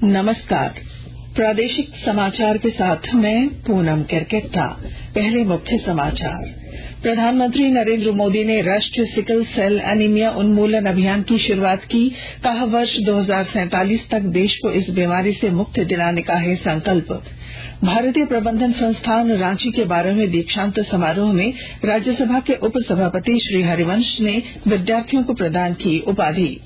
नमस्कार। प्रादेशिक समाचार के साथ मैं पूनम केरकेट्टा। पहले मुख्य समाचार। प्रधानमंत्री नरेंद्र मोदी ने राष्ट्रीय सिकल सेल एनीमिया उन्मूलन अभियान की शुरुआत की। कहा, वर्ष 2047 तक देश को इस बीमारी से मुक्ति दिलाने का है संकल्प। भारतीय प्रबंधन संस्थान रांची के 12वें दीक्षांत समारोह में राज्यसभा के उपसभापति श्री हरिवंश ने विद्यार्थियों को प्रदान की उपाधि।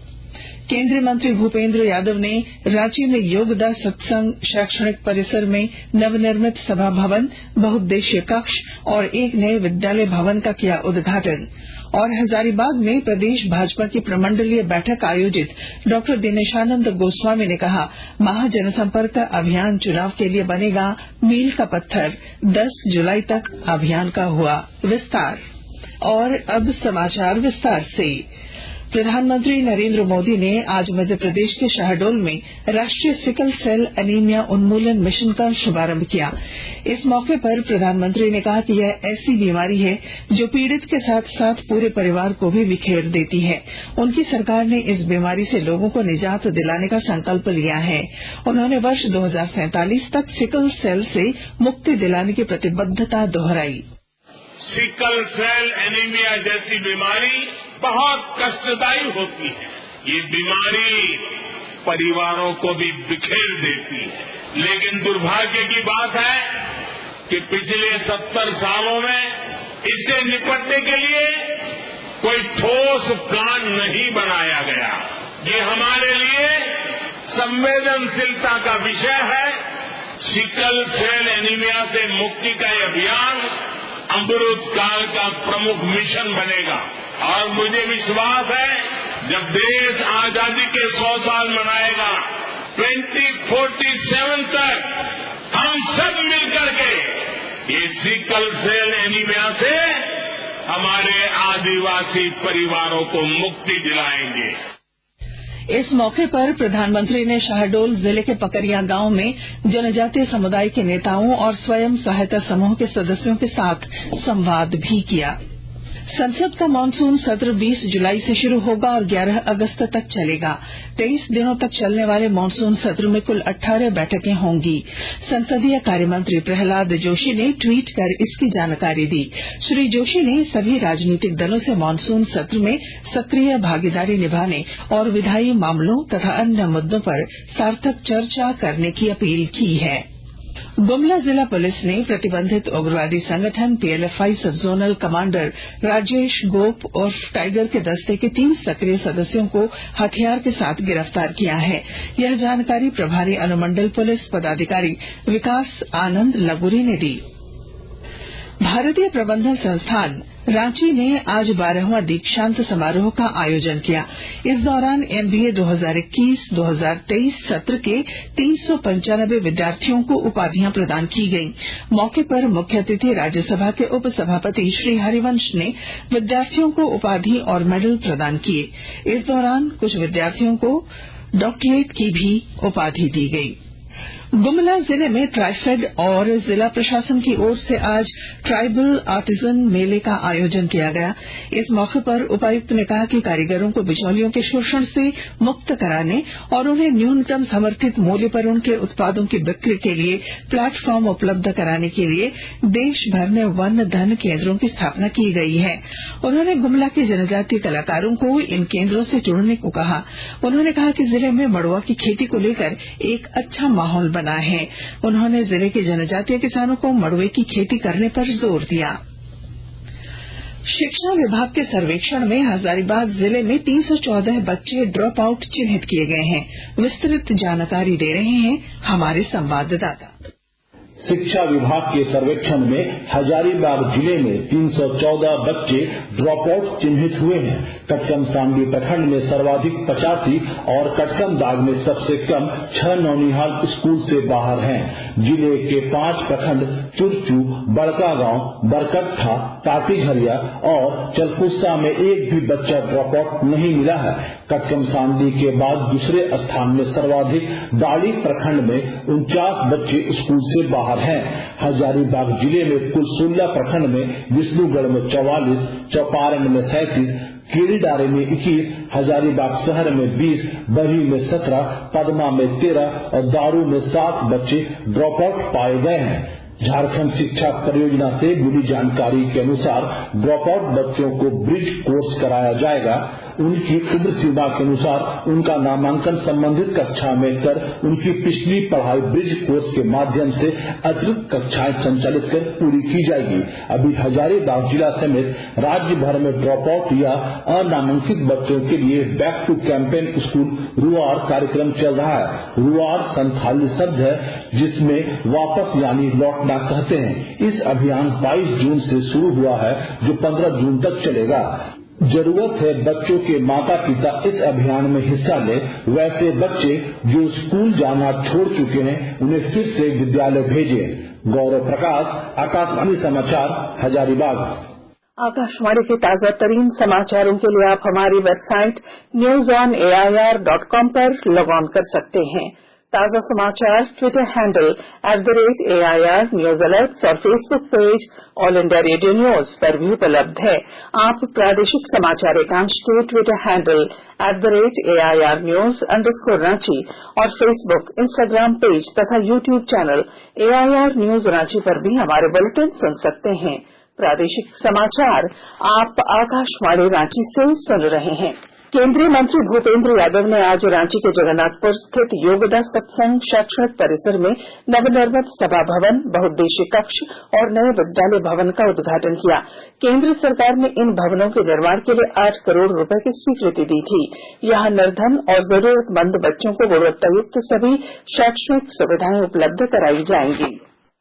केंद्रीय मंत्री भूपेंद्र यादव ने रांची में योगदा सत्संग शैक्षणिक परिसर में नवनिर्मित सभा भवन, बहुउद्देशीय कक्ष और एक नए विद्यालय भवन का किया उद्घाटन। और हजारीबाग में प्रदेश भाजपा की प्रमंडलीय बैठक आयोजित। डॉक्टर दिनेशानंद गोस्वामी ने कहा, महाजनसंपर्क अभियान चुनाव के लिए बनेगा मील का पत्थर। 10 जुलाई तक अभियान का हुआ विस्तार। और अब समाचार विस्तार से। प्रधानमंत्री नरेंद्र मोदी ने आज मध्य प्रदेश के शहडोल में राष्ट्रीय सिकल सेल एनीमिया उन्मूलन मिशन का शुभारंभ किया। इस मौके पर प्रधानमंत्री ने कहा कि यह ऐसी बीमारी है जो पीड़ित के साथ साथ पूरे परिवार को भी बिखेर देती है। उनकी सरकार ने इस बीमारी से लोगों को निजात दिलाने का संकल्प लिया है। उन्होंने वर्ष 2047 तक सिकल सेल से मुक्ति दिलाने की प्रतिबद्धता दोहराई। सिकल सेल एनीमिया जैसी बीमारी बहुत कष्टदायी होती है। ये बीमारी परिवारों को भी बिखेर देती है। लेकिन दुर्भाग्य की बात है कि पिछले 70 सालों में इससे निपटने के लिए कोई ठोस प्लान नहीं बनाया गया। ये हमारे लिए संवेदनशीलता का विषय है। सिकल सेल एनीमिया से मुक्ति का यह अभियान अमृतकाल का प्रमुख मिशन बनेगा। और मुझे विश्वास है, जब देश आजादी के 100 साल मनाएगा, 2047 तक हम सब मिलकर के ये सिकल सेल एनीमिया से हमारे आदिवासी परिवारों को मुक्ति दिलाएंगे। इस मौके पर प्रधानमंत्री ने शहडोल जिले के पकरिया गांव में जनजातीय समुदाय के नेताओं और स्वयं सहायता समूह के सदस्यों के साथ संवाद भी किया। संसद का मानसून सत्र 20 जुलाई से शुरू होगा और 11 अगस्त तक चलेगा। 23 दिनों तक चलने वाले मानसून सत्र में कुल 18 बैठकें होंगी। संसदीय कार्यमंत्री प्रहलाद जोशी ने ट्वीट कर इसकी जानकारी दी। श्री जोशी ने सभी राजनीतिक दलों से मानसून सत्र में सक्रिय भागीदारी निभाने और विधायी मामलों तथा अन्य मुद्दों पर सार्थक चर्चा करने की अपील की है। गुमला जिला पुलिस ने प्रतिबंधित उग्रवादी संगठन पीएलएफआई सब जोनल कमांडर राजेश गोप उर्फ टाइगर के दस्ते के 3 सक्रिय सदस्यों को हथियार के साथ गिरफ्तार किया है। यह जानकारी प्रभारी अनुमंडल पुलिस पदाधिकारी विकास आनंद लगुरी ने दी। भारतीय प्रबंधन संस्थान रांची ने आज 12वां दीक्षांत समारोह का आयोजन किया। इस दौरान एमबीए 2021-2023 सत्र के 395 विद्यार्थियों को उपाधियां प्रदान की गयी। मौके पर मुख्य अतिथि राज्यसभा के उपसभापति श्री हरिवंश ने विद्यार्थियों को उपाधि और मेडल प्रदान किए। इस दौरान कुछ विद्यार्थियों को डॉक्टरेट की भी उपाधि दी गयी। गुमला जिले में ट्राइफेड और जिला प्रशासन की ओर से आज ट्राइबल आर्टिजन मेले का आयोजन किया गया। इस मौके पर उपायुक्त ने कहा कि कारीगरों को बिचौलियों के शोषण से मुक्त कराने और उन्हें न्यूनतम समर्थित मूल्य पर उनके उत्पादों की बिक्री के लिए प्लेटफॉर्म उपलब्ध कराने के लिए देश भर में वन धन केंद्रों की स्थापना की गई है। उन्होंने गुमला के जनजातीय कलाकारों को इन केंद्रों से जुड़ने को कहा। उन्होंने कहा कि जिले में मड़ुआ की खेती को लेकर एक अच्छा माहौल बना है। उन्होंने जिले के जनजातीय किसानों को मड़ुए की खेती करने पर जोर दिया। शिक्षा विभाग के सर्वेक्षण में हजारीबाग जिले में 314 बच्चे ड्रॉप आउट चिन्हित किए गए हैं। विस्तृत जानकारी दे रहे हैं हमारे संवाददाता। शिक्षा विभाग के सर्वेक्षण में हजारीबाग जिले में 314 बच्चे ड्रॉप आउट चिन्हित हुए हैं। कटकम सांडी प्रखंड में सर्वाधिक 85 और कटकम दाग में सबसे कम 6 नौनिहाल स्कूल से बाहर हैं। जिले के 5 प्रखंड चुरचू, बड़का गांव, बरकट्ठा, टाटीझरिया और चलकुस्सा में एक भी बच्चा ड्रॉप आउट नहीं मिला है। कटकम सांडी के बाद दूसरे स्थान में सर्वाधिक डाली प्रखंड में 49 बच्चे स्कूल से बाहर बाहर हैं। हजारीबाग जिले में कुल 16 प्रखंड में विष्णुगढ़ में 44, चौपारण में 37, कीड़ीडारे में 21, हजारीबाग शहर में 20, बरही में 17, पदमा में 13 और दारू में 7 बच्चे ड्रॉप आउट पाए गए हैं। झारखंड शिक्षा परियोजना से मिली जानकारी के अनुसार ड्रॉप आउट बच्चों को ब्रिज कोर्स कराया जाएगा। उनकी उम्र सीमा के अनुसार उनका नामांकन संबंधित कक्षा में कर उनकी पिछली पढ़ाई ब्रिज कोर्स के माध्यम से अतिरिक्त कक्षाएं संचालित कर पूरी की जाएगी। अभी हजारीबाग जिला समेत राज्य भर में ड्रॉप आउट या अनामांकित बच्चों के लिए बैक टू कैंपेन स्कूल रुआर कार्यक्रम चल रहा है। रुआर संथाली शब्द है जिसमें वापस यानी लौटना कहते हैं। इस अभियान 22 जून से शुरू हुआ है जो 15 जून तक चलेगा। जरूरत है बच्चों के माता पिता इस अभियान में हिस्सा लें। वैसे बच्चे जो स्कूल जाना छोड़ चुके हैं उन्हें फिर से विद्यालय भेजें। गौरव प्रकाश, आकाशवाणी समाचार, हजारीबाग। आकाशवाणी के ताजा तरीन समाचारों के लिए आप हमारी वेबसाइट newsonair.com पर लॉग ऑन कर सकते हैं। ताजा समाचार Twitter handle @AIR news alerts और Facebook page All India Radio news पर भी उपलब्ध है। आप प्रादेशिक समाचार एकांश के Twitter handle @AIR news _Ranchi और फेसबुक, इंस्टाग्राम पेज तथा YouTube channel AIR news Ranchi पर भी हमारे बुलेटिन सुन सकते हैं। प्रादेशिक समाचार आप आकाशवाणी रांची से सुन रहे हैं। केंद्रीय मंत्री भूपेंद्र यादव ने आज रांची के जगन्नाथपुर स्थित योगदा सत्संग शैक्षणिक परिसर में नवनिर्मित सभा भवन, बहुउद्देशीय कक्ष और नए विद्यालय भवन का उद्घाटन किया। केंद्र सरकार ने इन भवनों के निर्माण के लिए 8 करोड़ रुपए की स्वीकृति दी थी। यहां निर्धन और जरूरतमंद बच्चों को गुणवत्तायुक्त सभी शैक्षणिक सुविधाएं उपलब्ध कराई जाएंगी।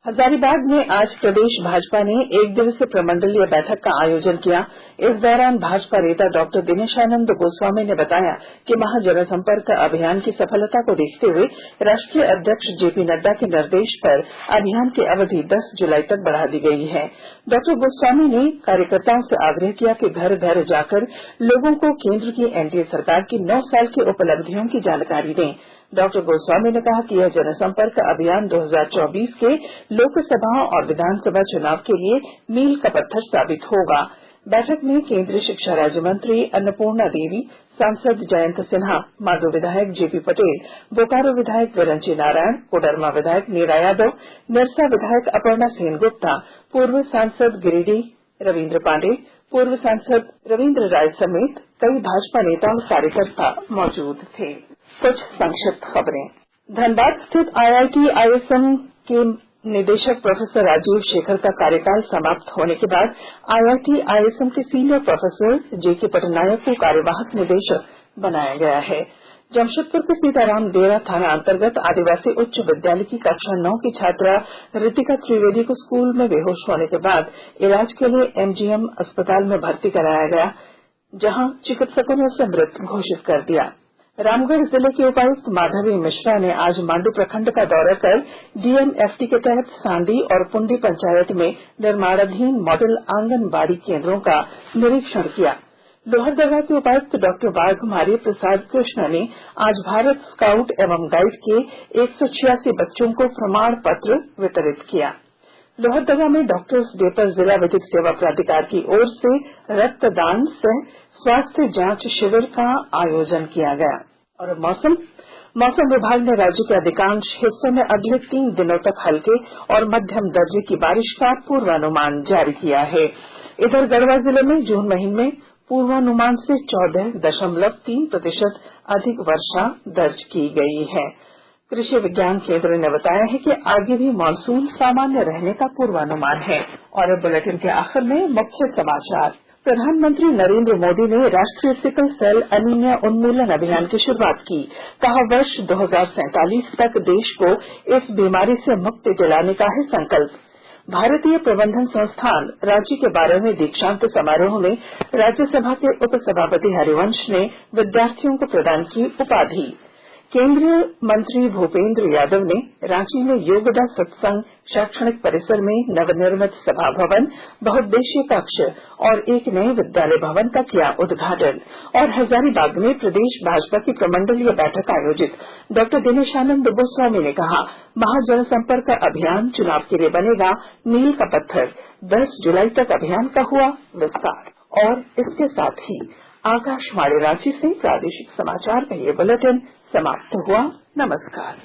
हजारीबाग में आज प्रदेश भाजपा ने एक दिवसीय प्रमंडलीय बैठक का आयोजन किया। इस दौरान भाजपा नेता डॉक्टर दिनेशानंद गोस्वामी ने बताया कि महाजनसंपर्क अभियान की सफलता को देखते हुए राष्ट्रीय अध्यक्ष जेपी नड्डा के निर्देश पर अभियान की अवधि 10 जुलाई तक बढ़ा दी गई है। डॉक्टर गोस्वामी ने कार्यकर्ताओं से आग्रह किया कि घर घर जाकर लोगों को केंद्र की एनडीए सरकार की 9 साल की उपलब्धियों की जानकारी दें। डॉक्टर गोस्वामी ने कहा कि यह जनसंपर्क अभियान 2024 के लोकसभा और विधानसभा चुनाव के लिए मील का पत्थर साबित होगा। बैठक में केंद्रीय शिक्षा राज्य मंत्री अन्नपूर्णा देवी, सांसद जयंत सिन्हा, मांडू विधायक जेपी पटेल, बोकारो विधायक विरंची नारायण, कोडरमा विधायक नीरा यादव, निरसा विधायक अपर्णा सेन गुप्ता, पूर्व सांसद गिरिडीह रविन्द्र पांडे, पूर्व सांसद रविन्द्र राय समेत कई भाजपा नेता और कार्यकर्ता मौजूद थे। कुछ संक्षिप्त खबरें। धनबाद स्थित IIT-ISM के निदेशक प्रोफेसर राजीव शेखर का कार्यकाल समाप्त होने के बाद IIT-ISM के सीनियर प्रोफेसर जेके पटनायक को कार्यवाहक निदेशक बनाया गया है। जमशेदपुर के सीताराम देरा थाना अंतर्गत आदिवासी उच्च विद्यालय की कक्षा 9 की छात्रा ऋतिका त्रिवेदी को स्कूल में बेहोश होने के बाद इलाज के लिए MGM अस्पताल में भर्ती कराया गया, जहां चिकित्सकों ने उसे मृत घोषित कर दिया। रामगढ़ जिले के उपायुक्त माधवी मिश्रा ने आज मांडू प्रखंड का दौरा कर DMFT के तहत सांडी और पुंडी पंचायत में निर्माणाधीन मॉडल आंगनबाड़ी केंद्रों का निरीक्षण किया। लोहरदगा के उपायुक्त डॉक्टर वाघमारी प्रसाद कृष्ण ने आज भारत स्काउट एवं गाइड के 186 बच्चों को प्रमाण पत्र वितरित किया। लोहरदगा में डॉक्टर्स डे पर जिला विधिक सेवा प्राधिकार की ओर से रक्तदान सह स्वास्थ्य जांच शिविर का आयोजन किया गया। और मौसम विभाग ने राज्य के अधिकांश हिस्सों में अगले 3 दिनों तक हल्के और मध्यम दर्जे की बारिश का पूर्वानुमान जारी किया है। इधर गढ़वा जिले में जून महीने में पूर्वानुमान से 14.3% अधिक वर्षा दर्ज की गई है। कृषि विज्ञान केंद्र ने बताया है कि आगे भी मानसून सामान्य रहने का पूर्वानुमान है। और बुलेटिन के आखिर में मुख्य समाचार। प्रधानमंत्री नरेंद्र मोदी ने राष्ट्रीय सिकल सेल एनीमिया उन्मूलन अभियान की शुरुआत की। कहा, वर्ष 2047 तक देश को इस बीमारी से मुक्ति दिलाने का है संकल्प। भारतीय प्रबंधन संस्थान रांची के 12वें दीक्षांत समारोह में राज्यसभा के उपसभापति हरिवंश ने विद्यार्थियों को प्रदान की उपाधि। केंद्रीय मंत्री भूपेंद्र यादव ने रांची में योगदा सत्संग शैक्षणिक परिसर में नवनिर्मित सभा भवन, बहुउद्देशीय कक्ष और एक नए विद्यालय भवन का किया उद्घाटन। और हजारीबाग में प्रदेश भाजपा की प्रमंडलीय बैठक आयोजित। डॉ दिनेशानंद गोस्वामी ने कहा, महाजनसंपर्क अभियान चुनाव के लिए बनेगा मील का पत्थर। 10 जुलाई तक अभियान का हुआ विस्तार। और इसके साथ ही आकाशवाणी रांची से प्रादेशिक समाचार का ये बुलेटिन समाप्त हुआ। नमस्कार।